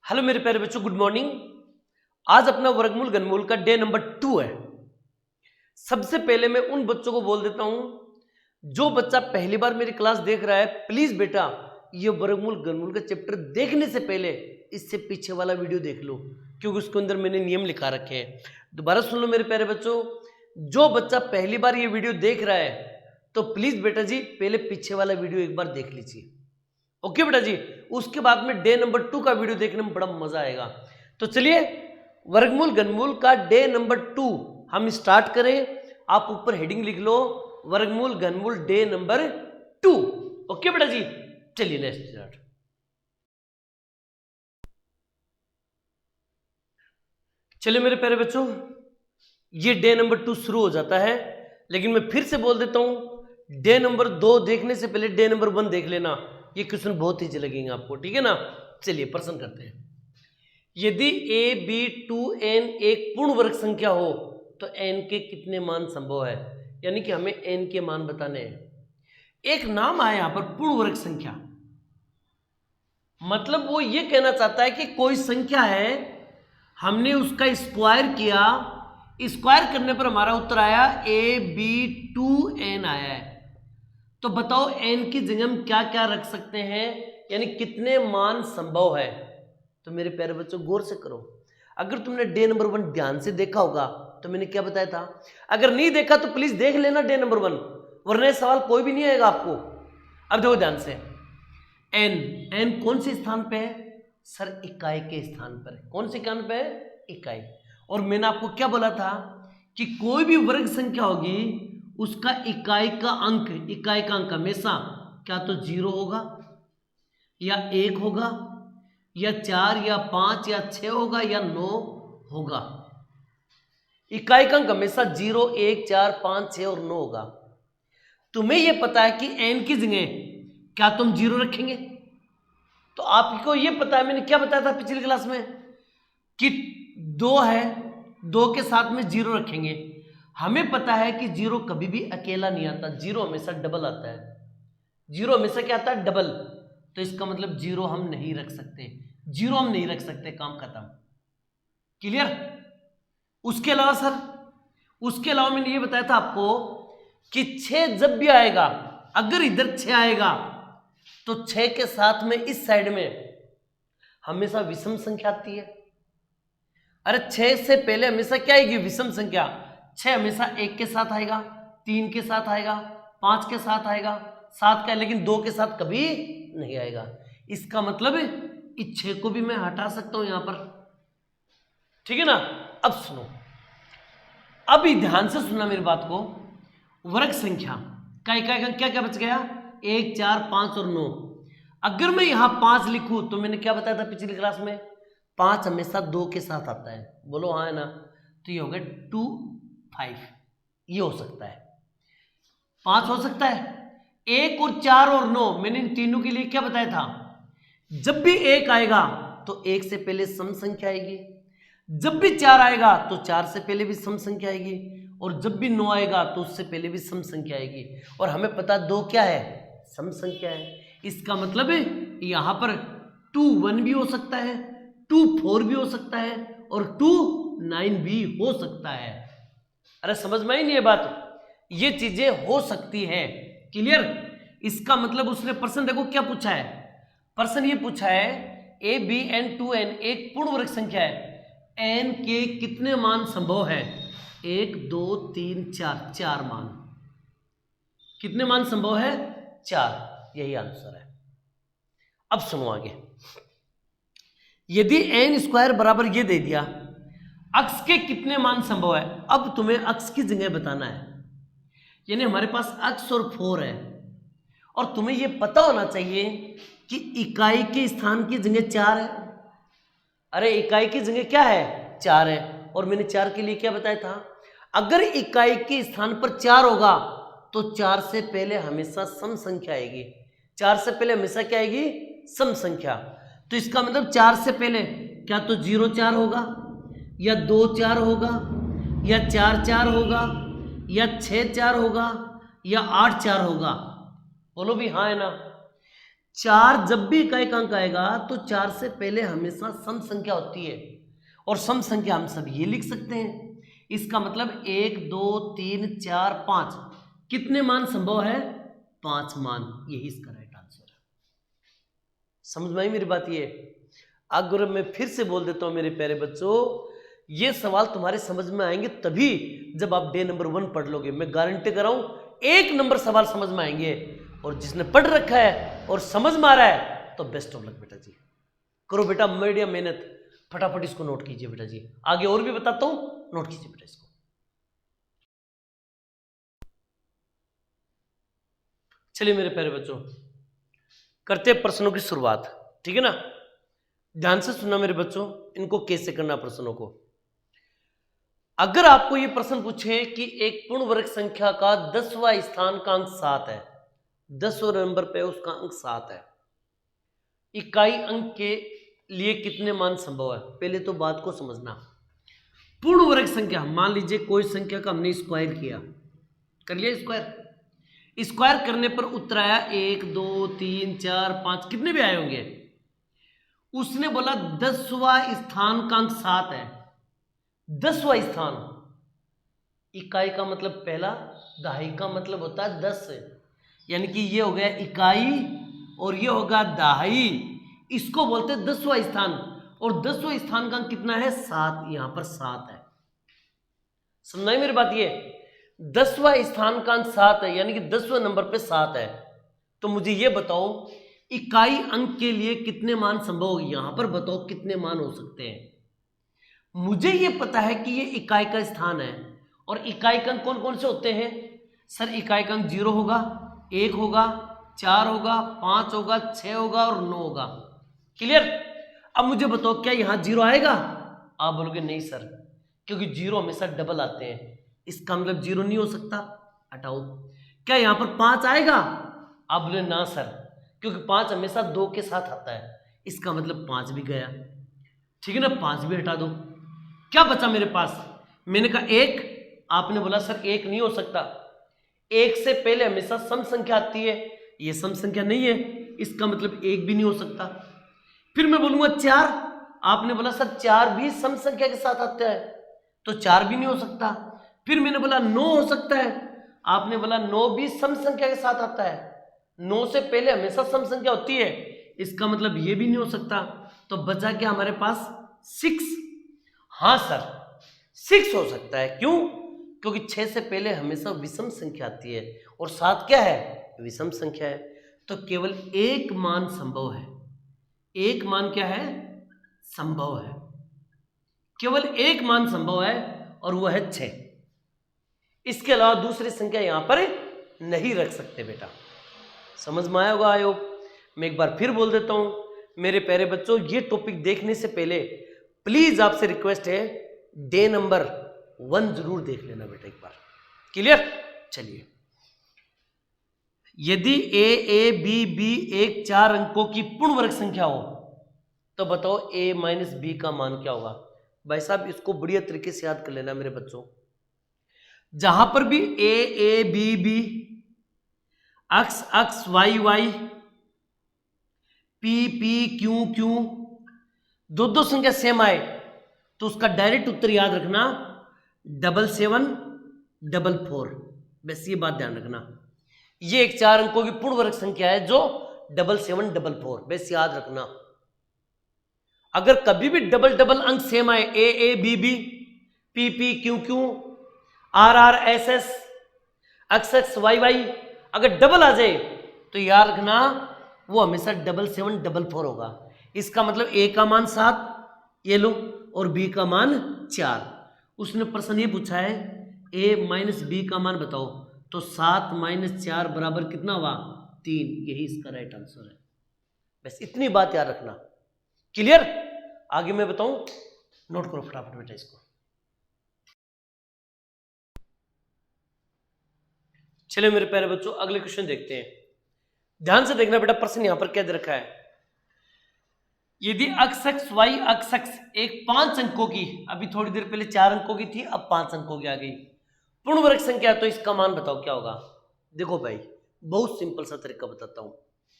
Hello मेरे प्यारे बच्चों, गुड मॉर्निंग। आज अपना वर्गमूल घनमूल का डे नंबर 2 है। सबसे पहले मैं उन बच्चों को बोल देता हूं, जो बच्चा पहली बार मेरी क्लास देख रहा है, प्लीज बेटा ये वर्गमूल घनमूल का चैप्टर देखने से पहले इससे पीछे वाला वीडियो देख लो, क्योंकि उसके अंदर मैंने नियम लिखा रखे हैं। दोबारा सुन लो मेरे प्यारे बच्चों, जो बच्चा पहली बार ये वीडियो देख रहा है तो प्लीज बेटा जी पहले पीछे वाला वीडियो एक बार देख लीजिए। ओके बेटा जी, उसके बाद में डे नंबर 2 का वीडियो देखने में बड़ा मजा आएगा। तो चलिए वर्गमूल घनमूल का डे नंबर 2 हम स्टार्ट करें। आप ऊपर हेडिंग लिख लो, वर्गमूल घनमूल डे नंबर 2। ओके बेटा जी, चलिए नेक्स्ट स्टार्ट। चलिए मेरे प्यारे बच्चों, ये डे नंबर 2 शुरू हो जाता है, लेकिन मैं फिर से बोल देता हूं, डे नंबर 2 देखने से पहले डे नंबर 1 देख लेना। ये क्वेश्चन बहुत ईजी लगेंगे आपको, ठीक है ना। चलिए प्रश्न करते हैं। यदि a b 2n एक पूर्ण वर्ग संख्या हो तो n के कितने मान संभव है, यानी कि हमें n के मान बताने हैं। एक नाम आया यहां पर पूर्ण वर्ग संख्या, मतलब वो ये कहना चाहता है कि कोई संख्या है, हमने उसका स्क्वायर किया, स्क्वायर करने पर हमारा उत्तर आया a b 2n आया है। तो बताओ n की जगह हम क्या क्या रख सकते हैं, यानी कितने मान संभव है। तो मेरे प्यारे बच्चों गौर से करो, अगर तुमने डे नंबर 1 ध्यान से देखा होगा तो मैंने क्या बताया था। अगर नहीं देखा तो प्लीज देख लेना डे नंबर 1, वरना सवाल कोई भी नहीं आएगा आपको। अब देखो ध्यान से, n कौन से स्थान पे है सर, इकाई के स्थान पर है। कौन से स्थान पे है, इकाई। और मैंने आपको क्या बोला था कि कोई भी वर्ग संख्या होगी उसका इकाई का अंक हमेशा क्या तो 0 होगा या 1 होगा या 4 या 5 या 6 होगा या 9 होगा। इकाई का अंक हमेशा 0, 1, 4, 5, 6 और 9 होगा। तुम्हें यह पता है कि n की जगह क्या तुम 0 रखेंगे, तो आपको यह पता है, मैंने क्या बताया था पिछली क्लास में कि 2 है, 2 के साथ में 0 रखेंगे। हमें पता है कि 0 कभी भी अकेला नहीं आता, 0 हमेशा डबल आता है। 0 हमेशा क्या आता है, डबल। तो इसका मतलब 0 हम नहीं रख सकते, 0 हम नहीं रख सकते, काम खत्म। क्लियर। उसके अलावा सर, उसके अलावा मैंने ये बताया था आपको कि 6 जब भी आएगा, अगर इधर 6 आएगा तो 6 के साथ में इस साइड में हमेशा विषम संख्या आती है। अरे 6 से पहले हमेशा क्या आएगी, विषम संख्या। 6 हमेशा 1 के साथ आएगा, 3 के साथ आएगा, 5 के साथ आएगा, 7 का, लेकिन 2 के साथ कभी नहीं आएगा। इसका मतलब इस 6 को भी मैं हटा सकता हूं यहां पर, ठीक है ना। अब सुनो, अभी ध्यान से सुनना मेरी बात को। वर्ग संख्या का इकाई का क्या क्या बच गया, 1, 4, 5 और 9। अगर मैं यहां 5 लिखूं तो मैंने क्या बताया था पिछली क्लास में, 5 हमेशा 2 के साथ आता है, बोलो हाँ है ना। तो ये हो गया 2, 5, ये हो सकता है। 5 हो सकता है, 1 और 4 और 9, मैंने इन तीनों के लिए क्या बताया था, जब भी 1 आएगा तो 1 से पहले सम संख्या आएगी, जब भी 4 आएगा तो 4 से पहले भी सम संख्या आएगी, और जब भी 9 आएगा तो उससे पहले भी सम संख्या आएगी। और हमें पता 2 क्या है, सम संख्या है। इसका मतलब है यहां पर 2, 1 भी हो सकता है, 2, 4 भी हो सकता है, और 2, 9 भी हो सकता है। अरे समझ में आई नहीं ये बात, ये चीजें हो सकती है। क्लियर। इसका मतलब उसने प्रश्न देखो क्या पूछा है, प्रश्न ये पूछा है a b n 2n एक पूर्ण वर्ग संख्या है, n के कितने मान संभव है। 1, 2, 3, 4, 4 मान। कितने मान संभव है, 4, यही आंसर है। अब सुनो आगे, यदि n स्क्वायर बराबर ये दे दिया, अक्ष के कितने मान संभव है। अब तुम्हें अक्ष की जगह बताना है, यानी हमारे पास अक्ष और 4 है, और तुम्हें यह पता होना चाहिए कि इकाई के स्थान की जगह 4 है। अरे इकाई की जगह क्या है, 4 है। और मैंने 4 के लिए क्या बताया था, अगर इकाई के स्थान पर 4 होगा तो 4 से पहले हमेशा सम संख्या आएगी। 4 से पहले हमेशा क्या आएगी, सम संख्या। तो इसका मतलब 4 से पहले क्या तो 0, 4 होगा, या 2, 4 होगा, या 4, 4 होगा, या 6, 4 होगा, या 8, 4 होगा। बोलो भी हाँ है ना। 4 जब भी इकाई का अंक आएगा तो 4 से पहले हमेशा सम संख्या होती है, और सम संख्या हम सब ये लिख सकते हैं। इसका मतलब 1 2 3 4 5 कितने मान संभव है? 5 मान, यही इसका राइट आंसर है। समझ में आई मेरी बात? ये अगर मैं फिर से बोल देता हूं मेरे प्यारे बच्चों, ये सवाल तुम्हारे समझ में आएंगे तभी जब आप डे नंबर 1 पढ़ लोगे। मैं गारंटी कर रहा हूं 1 नंबर सवाल समझ में आएंगे, और जिसने पढ़ रखा है और समझ में आ रहा है तो बेस्ट ऑफ लक बेटा जी। करो बेटा मीडिया मेहनत, फटाफट इसको नोट कीजिए बेटा जी। आगे और भी बताता हूं, नोट कीजिए बेटा इसको। चलिए मेरे प्यारे बच्चों, करते हैं प्रश्नों की शुरुआत, ठीक है ना? ध्यान से सुनना मेरे बच्चों, इनको कैसे करना प्रश्नों को। अगर आपको ये प्रश्न पूछे कि एक पूर्ण वर्ग संख्या का 10वां स्थान का अंक 7 है, 10वें नंबर पे उसका अंक 7 है, इकाई अंक के लिए कितने मान संभव है? पहले तो बात को समझना। पूर्ण वर्ग संख्या, मान लीजिए कोई संख्या का हमने स्क्वायर किया, कर लिया स्क्वायर, स्क्वायर करने पर उत्तर आया 1 2 3 4 5, कितने भी आए होंगे। उसने बोला 10वां स्थान का अंक 7 है, 10वां स्थान, इकाई का मतलब पहला, दहाई का मतलब होता है 10, यानी कि ये हो गया इकाई और ये होगा दहाई, इसको बोलते हैं 10वां स्थान। और 10वां स्थान का अंक कितना है? 7, यहां पर 7 है। समझाई मेरी बात? ये 10वां स्थान का अंक 7 है, यानी कि 10वें नंबर पे 7 है। तो मुझे ये बताओ इकाई अंक के लिए कितने मान संभव होगी? यहां पर बताओ कितने मान हो सकते हैं। मुझे ये पता है कि ये इकाई का स्थान है, और इकाई का अंक कौन कौन से होते हैं? सर इकाई का अंक 0 होगा, 1 होगा, 4 होगा, 5 होगा, 6 होगा और 9 होगा। क्लियर? अब मुझे बताओ क्या यहां 0 आएगा? आप बोलोगे नहीं सर, क्योंकि 0 हमेशा डबल आते हैं, इसका मतलब 0 नहीं हो सकता, हटाओ। क्या यहां पर 5 आएगा? आप बोले ना सर, क्योंकि 5 हमेशा 2 के साथ आता है, इसका मतलब 5 भी गया। ठीक है ना, 5 भी हटा दो। क्या बचा मेरे पास? मैंने कहा 1, आपने बोला सर 1 नहीं हो सकता, 1 से पहले हमेशा सम संख्या आती है, ये सम संख्या नहीं है, इसका मतलब 1 भी नहीं हो सकता। फिर मैं बोलूंगा 4, आपने बोला सर 4 भी सम संख्या के साथ आता है, तो 4 भी नहीं हो सकता। फिर मैंने बोला 9 हो सकता है, आपने बोला 9 भी सम संख्या के साथ आता है, 9 से पहले हमेशा सम संख्या होती है, इसका मतलब ये भी नहीं हो सकता। तो बचा क्या हमारे पास? 6। हाँ सर 6 हो सकता है, क्यों? क्योंकि 6 से पहले हमेशा विषम संख्या आती है, और 7 क्या है? विषम संख्या है। तो केवल एक मान संभव है, एक मान क्या है? संभव है, केवल एक मान संभव है, और वह है 6। इसके अलावा दूसरी संख्या यहां पर नहीं रख सकते बेटा। समझ में आया होगा? आयोग मैं एक बार फिर बोल देता हूं मेरे प्यारे बच्चों, ये टॉपिक देखने से पहले प्लीज आपसे रिक्वेस्ट है डे नंबर 1 जरूर देख लेना बेटा एक बार। क्लियर? चलिए, यदि ए बी बी एक 4 अंकों की पूर्ण वर्ग संख्या हो तो बताओ a माइनस बी का मान क्या होगा? भाई साहब इसको बढ़िया तरीके से याद कर लेना मेरे बच्चों। जहां पर भी A B B, x x y y, P P Q Q, दो संख्या सेम आए तो उसका डायरेक्ट उत्तर याद रखना 7744। बस ये बात ध्यान रखना, ये एक 4 अंकों की पूर्ण वर्ग संख्या है जो 7744, बस याद रखना। अगर कभी भी डबल डबल अंक सेम आए, A B B, P P Q Q, R R S S, X X Y Y, अगर डबल आ जाए तो याद रखना वो हमेशा 7744 होगा। इसका मतलब ए का मान 7, ये लो, और बी का मान 4। उसने प्रश्न ये पूछा है ए माइनस बी का मान बताओ, तो 7 माइनस 4 बराबर कितना हुआ? 3, यही इसका राइट आंसर है। बस इतनी बात याद रखना। क्लियर? आगे मैं बताऊं, नोट करो फटाफट बेटा इसको। चलिए मेरे प्यारे बच्चों अगले क्वेश्चन देखते हैं। ध्यान से देखना बेटा, प्रश्न यहां पर क्या दे रखा है। यदि अक्स एक्स वाई अक्स एक्स एक 5 अंकों की, अभी थोड़ी देर पहले 4 अंकों की थी, अब 5 अंकों की आ गई, पूर्ण वर्ग संख्या, तो इसका मान बताओ क्या होगा? देखो भाई बहुत सिंपल सा तरीका बताता हूं।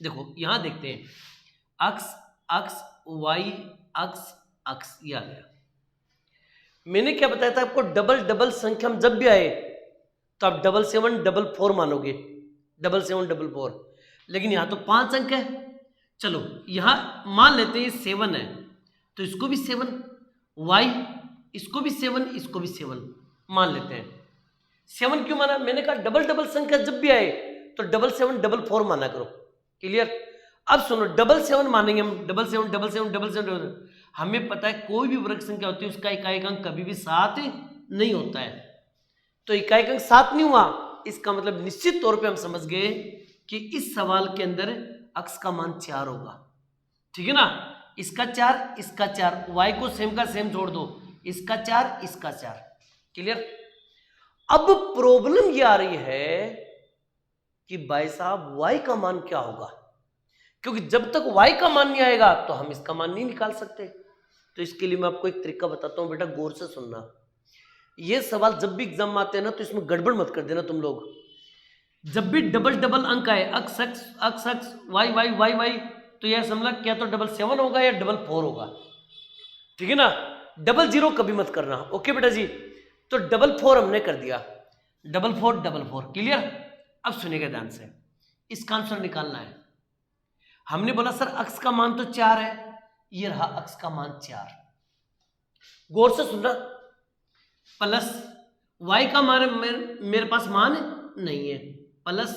देखो यहां देखते हैं, अक्स अक्स वाई अक्स अक्स, ये आ गया। मैंने क्या बताया था आपको, डबल डबल संख्या में जब भी आए तो आप 7744 मानोगे, 7744, लेकिन यहां तो 5 अंक है। चलो यहां मान लेते हैं 7 है, तो इसको भी 7, वाई इसको भी 7, इसको भी 7 मान लेते हैं। 7 क्यों माना, मैंने कहा डबल डबल संख्या जब भी आए तो 7744 माना करो। क्लियर। अब सुनो, 77 मानेंगे हम, 77 77 77, हमें पता है कोई भी वर्ग संख्या होती है उसका इकाई अंक कभी भी 7 नहीं होता है, तो इकाई अंक 7 नहीं हुआ, इसका मतलब निश्चित तौर पे हम समझ गए कि इस सवाल के अंदर अक्स का मान 4 होगा। ठीक है ना, इसका 4 इसका 4, वाई को सेम का सेम जोड़ दो, इसका 4 इसका 4। क्लियर। अब प्रॉब्लम ये आ रही है कि भाई साहब वाई का मान क्या होगा, क्योंकि जब तक वाई का मान नहीं आएगा तो हम इसका मान नहीं निकाल सकते। तो इसके लिए मैं आपको एक तरीका बताता हूं, बेटा गौर से सुनना। ये सवाल जब भी एग्जाम में आते हैं ना तो इसमें गड़बड़ मत कर देना तुम लोग। जब भी डबल डबल अंक आए, अक्स अक्स अक्स x y Y Y Y, तो यह समझना क्या तो 77 होगा या 44 होगा। ठीक है ना, 00 कभी मत करना। ओके बेटा जी, तो 44 हमने कर दिया, 44 क्लियर। अब सुनिएगा ध्यान से, इसका आंसर निकालना है। हमने बोला सर अक्स का मान तो 4 है, ये रहा अक्स का मान 4, गौर से सुनना, प्लस वाई का मान मेरे पास मान नहीं है, प्लस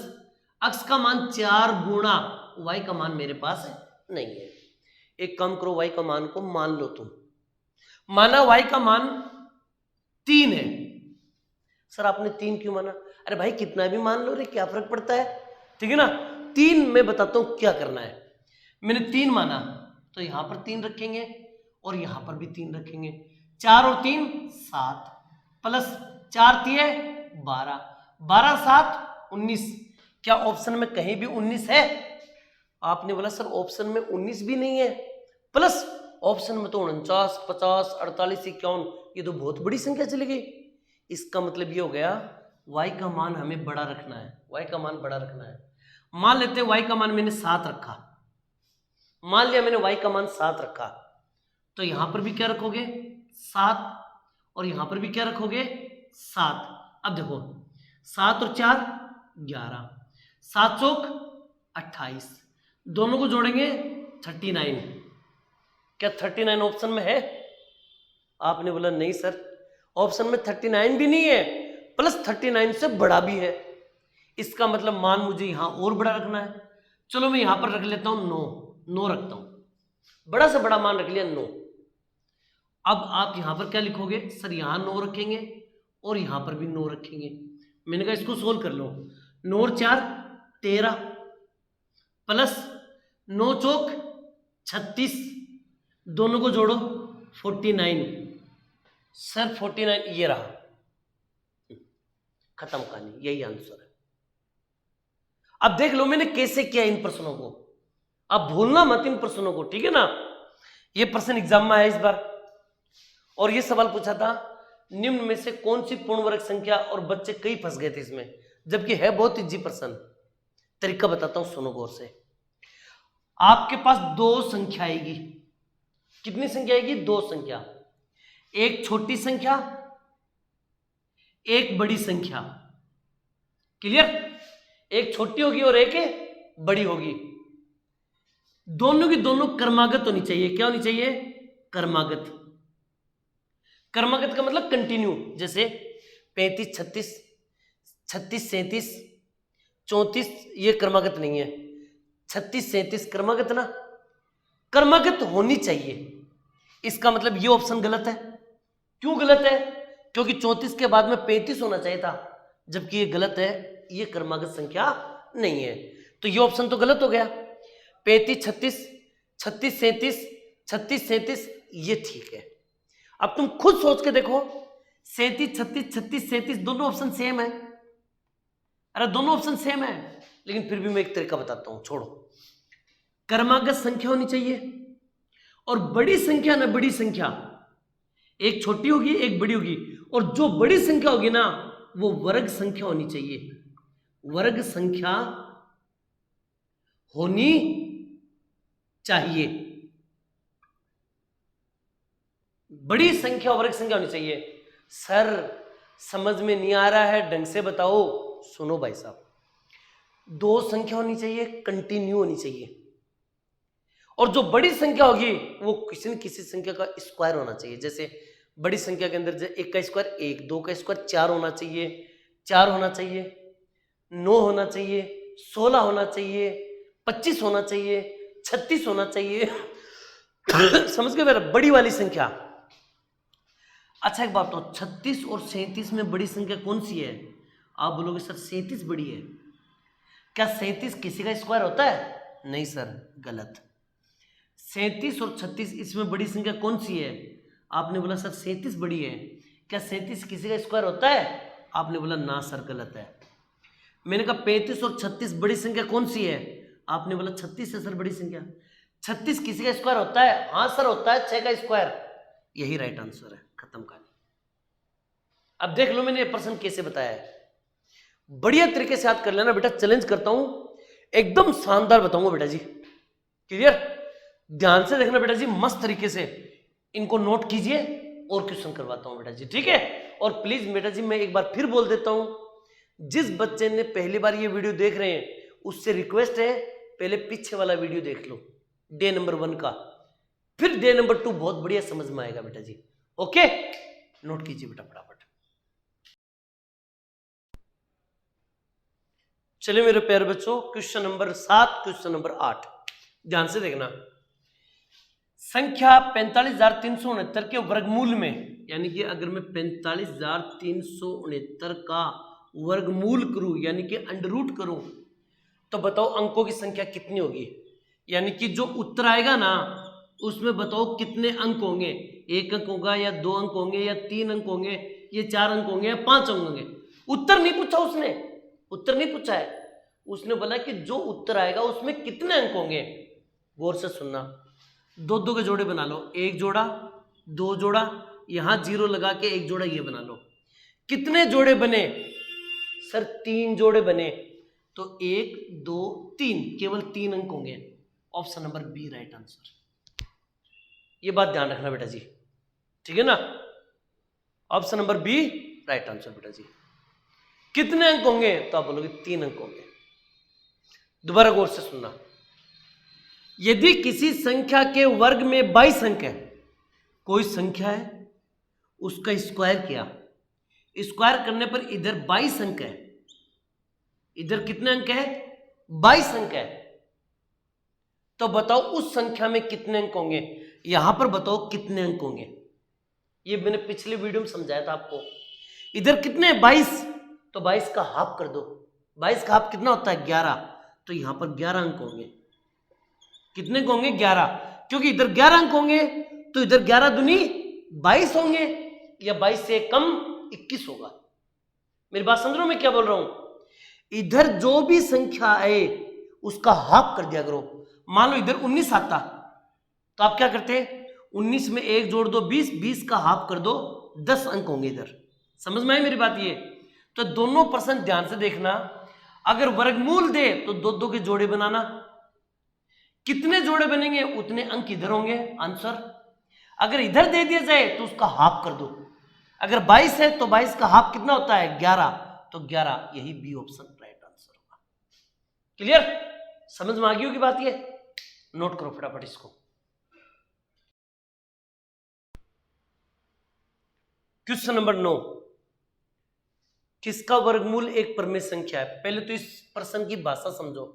अक्स का मान 4 गुणा वाई का मान मेरे पास नहीं है। एक काम करो, वाई का मान को मान लो तुम, माना वाई का मान 3 है। सर आपने 3 क्यों माना, अरे भाई कितना भी मान लो रे, क्या फर्क पड़ता है। ठीक है ना, 3 मैं बताता हूं क्या करना है। मैंने 3 माना तो यहां पर 3 रखेंगे और यहां पर भी 3 रखेंगे, 4 और 3 7, प्लस 4 3 12, 12 7 19। क्या ऑप्शन में कहीं भी 19 है? आपने बोला सर ऑप्शन में 19 भी नहीं है, प्लस ऑप्शन में तो 49 50 48 51, ये तो बहुत बड़ी संख्या चली गई। इसका मतलब ये हो गया y का मान हमें बड़ा रखना है, y का मान बड़ा रखना है। मान लेते हैं y का मान मैंने 7 रखा, मान लिया मैंने y का मान 7 रखा, तो यहां पर भी क्या रखोगे 7 और यहां पर भी क्या रखोगे 7। अब देखो 7 और 4 11, 7 चौक 28, दोनों को जोड़ेंगे 39। क्या 39 ऑप्शन में है? आपने बोला नहीं सर ऑप्शन में 39 भी नहीं है, प्लस 39 से बड़ा भी है। इसका मतलब मान मुझे यहां और बड़ा रखना है। चलो मैं यहां पर रख लेता हूं 9 रखता हूं, बड़ा से बड़ा मान रख लिया 9। अब आप यहां पर क्या लिखोगे, सर यहां 9 रखेंगे और यहां पर भी 9 रखेंगे। मैंने कहा इसको सोल्व कर लो, 9 और 4 13, प्लस 9 चौक 36, दोनों को जोड़ो 49। सर 49 ये रहा, खत्म कहानी, यही आंसर है। अब देख लो मैंने कैसे किया इन प्रश्नों को, अब भूलना मत इन प्रश्नों को, ठीक है ना। ये प्रश्न एग्जाम में आया इस बार, और ये सवाल पूछा था निम्न में से कौन सी पूर्ण वर्ग संख्या, और बच्चे कई फंस गए थे इसमें, जबकि है बहुत इजी प्रश्न। तरीका बताता हूं सुनो गौर से। आपके पास 2 संख्या आएगी, कितनी संख्या आएगी 2 संख्या, एक छोटी संख्या एक बड़ी संख्या। क्लियर, एक छोटी होगी और एक बड़ी होगी, दोनों की दोनों क्रमागत होनी चाहिए। क्या होनी चाहिए? क्रमागत। क्रमागत का मतलब कंटिन्यू, जैसे 35 36 36 37 34, ये क्रमागत नहीं है, 36 37 क्रमागत ना, क्रमागत होनी चाहिए। इसका मतलब ये ऑप्शन गलत है। क्यों गलत है? क्योंकि 34 के बाद में 35 होना चाहिए था, जबकि ये गलत है, ये क्रमागत संख्या नहीं है, तो ये ऑप्शन तो गलत हो गया। 35 36 36 37 36 37 ये ठीक है। अब तुम खुद सोच के देखो, 37 36 36 37 दोनों ऑप्शन सेम है। अरे दोनों ऑप्शन सेम है, लेकिन फिर भी मैं एक तरीका बताता हूं, छोड़ो। क्रमागत संख्या होनी चाहिए, और बड़ी संख्या ना बड़ी संख्या, एक छोटी होगी एक बड़ी होगी, और जो बड़ी संख्या होगी ना वो वर्ग संख्या होनी चाहिए, वर्ग संख्या होनी चाहिए। बड़ी संख्या वर्ग संख्या होनी चाहिए। सर समझ में नहीं आ रहा है, ढंग से बताओ। सुनो भाई साहब, दो संख्या होनी चाहिए, कंटिन्यू होनी चाहिए, और जो बड़ी संख्या होगी वो किसी न किसी संख्या का स्क्वायर होना चाहिए। जैसे बड़ी संख्या के अंदर एक का स्क्वायर 1, 2 का स्क्वायर 4 होना चाहिए, 4 होना चाहिए, 9 होना चाहिए, 16 होना चाहिए, 25 होना चाहिए, 36 होना चाहिए। समझ गए मेरा? बड़ी वाली संख्या। अच्छा एक बात तो, 36 और 37 में बड़ी संख्या कौन सी है? आप बोलोगे सर 37 बड़ी है। क्या 37 किसी का स्क्वायर होता है? नहीं सर, गलत। 37 और 36 इसमें बड़ी संख्या कौन सी है? आपने बोला सर 37 बड़ी है। क्या 37 किसी का स्क्वायर होता है? आपने बोला ना सर, गलत है। मैंने कहा 35 और 36 बड़ी संख्या कौन सी है? आपने बोला 36 है सर बड़ी संख्या। 36 किसी का स्क्वायर होता है? हाँ सर होता है, 6 का स्क्वायर। यही राइट आंसर है, खत्म कहानी। अब देख लो मैंने ये प्रश्न कैसे बताया है, बढ़िया तरीके से याद कर लेना बेटा। चैलेंज करता हूं, एकदम शानदार बताऊंगा बेटा जी। क्लियर? ध्यान से देखना बेटा जी, मस्त तरीके से इनको नोट कीजिए और क्वेश्चन करवाता हूं बेटा जी, ठीक है? और प्लीज बेटा जी मैं एक बार फिर बोल देता हूं, जिस बच्चे ने पहली बार ये वीडियो देख रहे हैं उससे रिक्वेस्ट है पहले पीछे वाला वीडियो देख लो, डे नंबर 1 का, फिर डे नंबर 2 बहुत बढ़िया समझ में आएगा बेटा जी। ओके, नोट कीजिए बेटा फटाफट। चलिए मेरे प्यारे बच्चों, क्वेश्चन नंबर 7, क्वेश्चन नंबर 8, ध्यान से देखना। संख्या 45,369 के वर्गमूल में, यानी कि अगर मैं 45,369 का वर्गमूल करूं, यानी कि अंडर रूट करूं, तो बताओ अंकों की संख्या कितनी होगी? यानी कि जो उत्तर आएगा ना उसमें बताओ कितने अंक होंगे। 1 अंक होगा या 2 अंक होंगे या 3 अंक होंगे या 4 अंक होंगे या 5 अंक होंगे। उत्तर नहीं पूछा उसने, उत्तर नहीं पूछा है, उसने बोला कि जो उत्तर आएगा उसमें कितने अंक होंगे। गौर से सुनना, 2-2 के जोड़े बना लो, 1 जोड़ा 2 जोड़ा, यहां 0 लगा के 1 जोड़ा ये बना लो। कितने जोड़े बने? सर 3 जोड़े बने, तो 1 2 3, केवल 3 अंक होंगे। Option number B right answer. ये बात ध्यान रखना बेटा जी, ठीक है ना? Option number B right answer बेटा जी। कितने अंक होंगे? तो आप बोलोगे 3 अंक होंगे। दोबारा गौर से सुनना, यदि किसी संख्या के वर्ग में 22 अंक है, कोई संख्या है उसका स्क्वायर किया, स्क्वायर करने पर इधर 22 अंक है, इधर कितने अंक है? 22 अंक है, तो बताओ उस संख्या में कितने अंक होंगे। यहां पर बताओ कितने अंक होंगे। ये मैंने पिछले वीडियो में समझाया था आपको। इधर कितने? 22, तो 22 का हाफ कर दो। 22 का हाफ कितना होता है? 11, तो यहां पर 11 अंक होंगे। कितने होंगे? 11, क्योंकि इधर 11 अंक होंगे तो इधर 11 दूनी 22 होंगे, या 22 से कम 21 होगा। मेरी बात समझ रहे हो मैं क्या बोल रहा हूं? इधर जो भी संख्या आए उसका हाफ कर दिया करो। मान लो इधर 19 आता, तो आप क्या करते? 19 में 1 जोड़ दो 20, 20 का हाफ कर दो, 10 अंक होंगे इधर। समझ में आई मेरी बात? ये तो दोनों प्रश्न ध्यान से देखना। अगर वर्गमूल दे तो 2-2 के जोड़े बनाना, कितने जोड़े बनेंगे उतने अंक इधर होंगे आंसर। अगर इधर दे दिया जाए तो उसका हाफ कर दो। अगर 22 है तो 22 का हाफ कितना होता है? 11, तो 11, यही बी ऑप्शन राइट आंसर होगा। क्लियर? समझ में आ गई होगी बात? ये नोट करो फटाफट इसको। क्वेश्चन नंबर 9, किसका वर्गमूल एक परमेय संख्या है? पहले तो इस प्रश्न की भाषा समझो।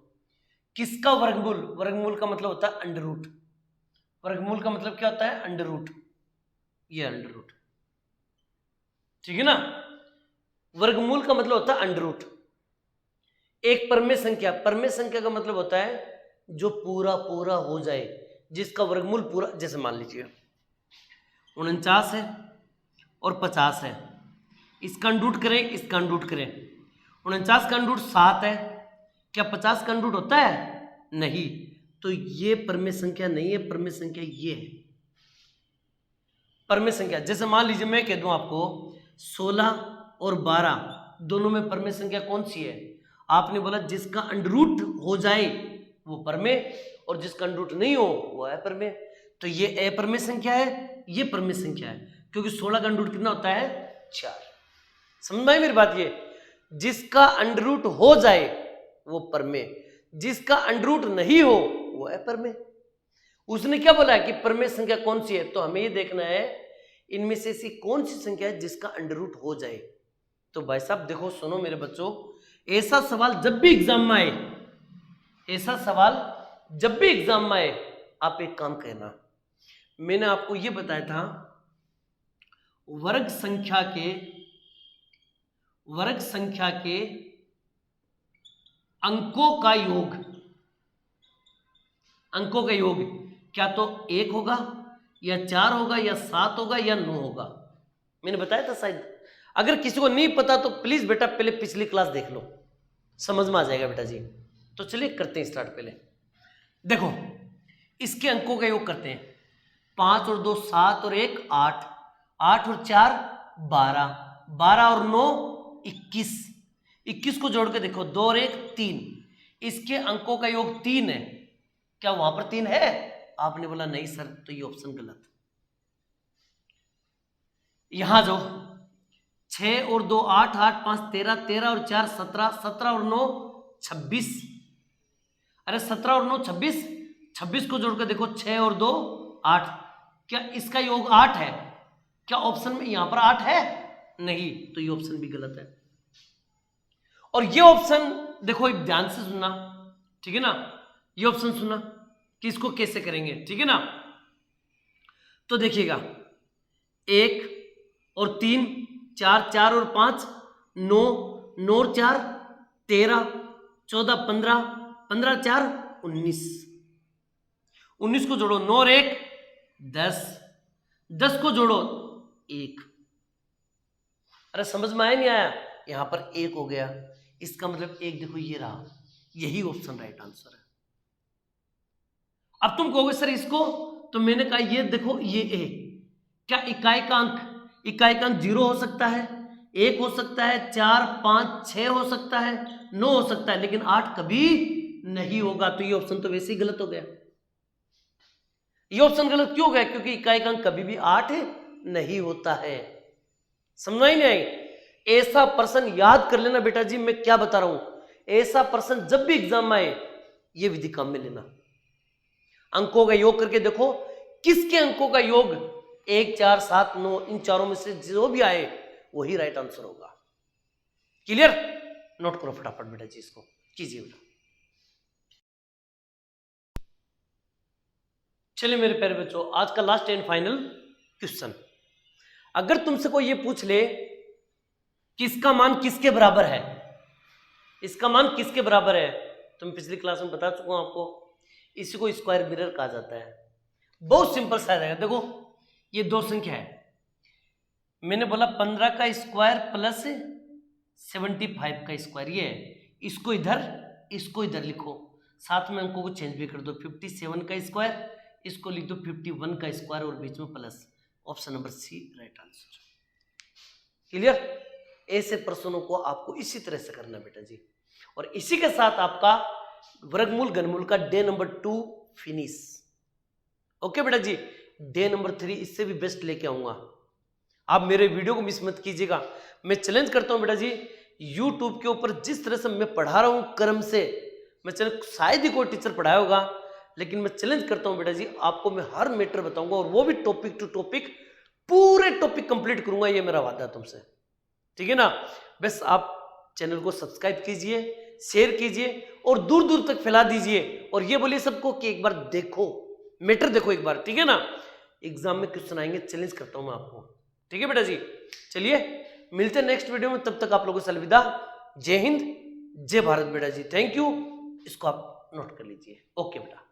किसका वर्गमूल? वर्गमूल का मतलब होता है अंडर रूट। वर्गमूल का मतलब क्या होता है? Under root. ये अंडर रूट, ठीक है ना? वर्गमूल का मतलब होता है अंडर रूट। एक परमेय संख्या, परमेय संख्या का मतलब होता है जो पूरा पूरा हो जाए, जिसका वर्गमूल पूरा, जैसे मान लीजिए 49 है और 50 है, इसका अंडर करें, इसका अंडर करें। 49 का अंडर 7 है, क्या 50 का अंडर होता है? नहीं, तो ये परमेय संख्या नहीं है, परमेय संख्या ये है परमेय संख्या। जैसे मान लीजिए मैं कह दूं आपको 16 और 12 दोनों में परमेय संख्या कौन सी है? आपने बोला जिसका अंडर रूट हो जाए वो परमेय, और जिसका अंडर रूट नहीं हो वो अपरमेय। तो ये अपरमेय संख्या है, ये परमेय संख्या है, क्योंकि 16 का अंडर रूट कितना होता है 4। समझ में आई मेरी बात? ये जिसका अंडर रूट हो जाए वो परमेय, जिसका अंडर रूट नहीं हो वो अपरमेय। उसने क्या बोला है कि परमेय संख्या कौन सी है, तो हमें ये देखना है इनमें से ऐसी कौन सी संख्या है जिसका अंडर रूट हो जाए। तो भाई साहब देखो, सुनो मेरे बच्चों, ऐसा सवाल जब भी एग्जाम में आए, ऐसा सवाल जब भी एग्जाम में आए, आप एक काम करना, मैंने आपको यह बताया था वर्ग संख्या के अंकों का योग क्या तो 1 होगा या 4 होगा या 7 होगा या 9 होगा। मैंने बताया था शायद, अगर किसी को नहीं पता तो प्लीज बेटा पहले पिछली क्लास देख लो, समझ में आ जाएगा बेटा जी। तो चलिए करते हैं स्टार्ट। पहले देखो इसके अंकों का योग करते हैं। 5 और 2 7 और 1 8, 8 और 4 12, 12 और 9 21, 21 को जोड़ के देखो 2 और 1 3, इसके अंकों का योग 3 है। क्या वहां पर 3 है? आपने बोला नहीं सर, तो ये ऑप्शन गलत। यहां जो 6 और 2 8, 8 5 13, 13 और 4 17, 17 और 9 26, अरे 17 और 9 26, 26 को जोड़कर देखो 6 और 2 8, क्या इसका योग 8 है? क्या ऑप्शन में यहां पर 8 है? नहीं, तो ये ऑप्शन भी गलत है। और ये ऑप्शन देखो एक ध्यान से सुनना, ठीक है ना, ये ऑप्शन सुनना कि इसको कैसे करेंगे, ठीक है ना। तो देखिएगा 1 और 3 4, 4 और 5 9, 9 और 4 13, 14 15, 15 4 19, 19 को जोड़ो 9 और 1 10, 10 को जोड़ो 1। अरे समझ में आया नहीं आया? यहां पर 1 हो गया, इसका मतलब 1 देखो ये रहा, यही ऑप्शन राइट आंसर है। अब तुम कहोगे सर इसको, तो मैंने कहा ये देखो ये ए, क्या इकाई का अंक 0 हो सकता है, 1 हो सकता है, 4 5 6 हो सकता है, 9 हो सकता है, लेकिन 8 कभी नहीं होगा। तो ये ऑप्शन तो वैसे ही गलत हो गया। ये ऑप्शन गलत क्यों हो गया? क्योंकि इकाई का अंक कभी भी 8 नहीं होता है। समझ ही नहीं आई? ऐसा प्रश्न याद कर लेना बेटा जी, मैं क्या बता रहा हूं। ऐसा प्रश्न जब भी एग्जाम में आए ये विधि काम में लेना। अंकों का योग करके देखो किसके अंकों का योग 1 4 7 9, इन चारों में से जो भी आए वही राइट आंसर होगा। क्लियर? नोट करो फटाफट बेटा जी, इसको कीजिए बेटा। चलिए मेरे प्यारे बच्चों, आज का लास्ट एंड फाइनल क्वेश्चन। अगर तुमसे कोई ये पूछ ले कि इसका मान किसके बराबर है, इसका मान किसके बराबर है, तो मैं पिछली क्लास में बता चुका हूं आपको, इसी को स्क्वायर मिरर कहा जाता है। बहुत सिंपल सा रहेगा। देखो ये दो संख्या है, मैंने बोला 15 का स्क्वायर प्लस 75 का स्क्वायर, ये है। इसको इधर लिखो, साथ में अंकों को चेंज भी कर दो। 57 का स्क्वायर, इसको लिख दो 51 का स्क्वायर और बीच में plus. Option number C right answer. Clear? ऐसे प्रश्नों को आपको इसी तरह से करना बेटा जी। और इसी के साथ आपका वर्गमूल घनमूल का डे नंबर 2 फिनिश। ओके बेटा जी, डे नंबर 3 इससे भी बेस्ट लेके आऊंगा। आप मेरे वीडियो को मिस मत कीजिएगा। मैं चैलेंज करता हूं बेटा जी, यूट्यूब के ऊपर जिस तरह से मैं पढ़ा रहा हूं क्रम से, मैं शायद ही कोई टीचर पढ़ाया होगा, लेकिन मैं चैलेंज करता हूं बेटा जी, आपको मैं हर मैटर बताऊंगा, और वो भी टॉपिक टू टॉपिक, पूरे टॉपिक कंप्लीट करूंगा, ये मेरा वादा है तुमसे। ठीक है ना? बस आप चैनल को सब्सक्राइब कीजिए, शेयर कीजिए और दूर दूर तक फैला दीजिए, और ये बोलिए सबको कि एक बार देखो, मैटर देखो एक बार। ठीक है ना? एग्जाम में क्वेश्चन आएंगे, चैलेंज करता हूं मैं आपको। ठीक है बेटा जी? चलिए मिलते हैं नेक्स्ट वीडियो में, तब तक आप लोगों से अलविदा। जय हिंद, जय भारत बेटा जी। Thank you. इसको आप नोट कर लीजिए। ओके बेटा।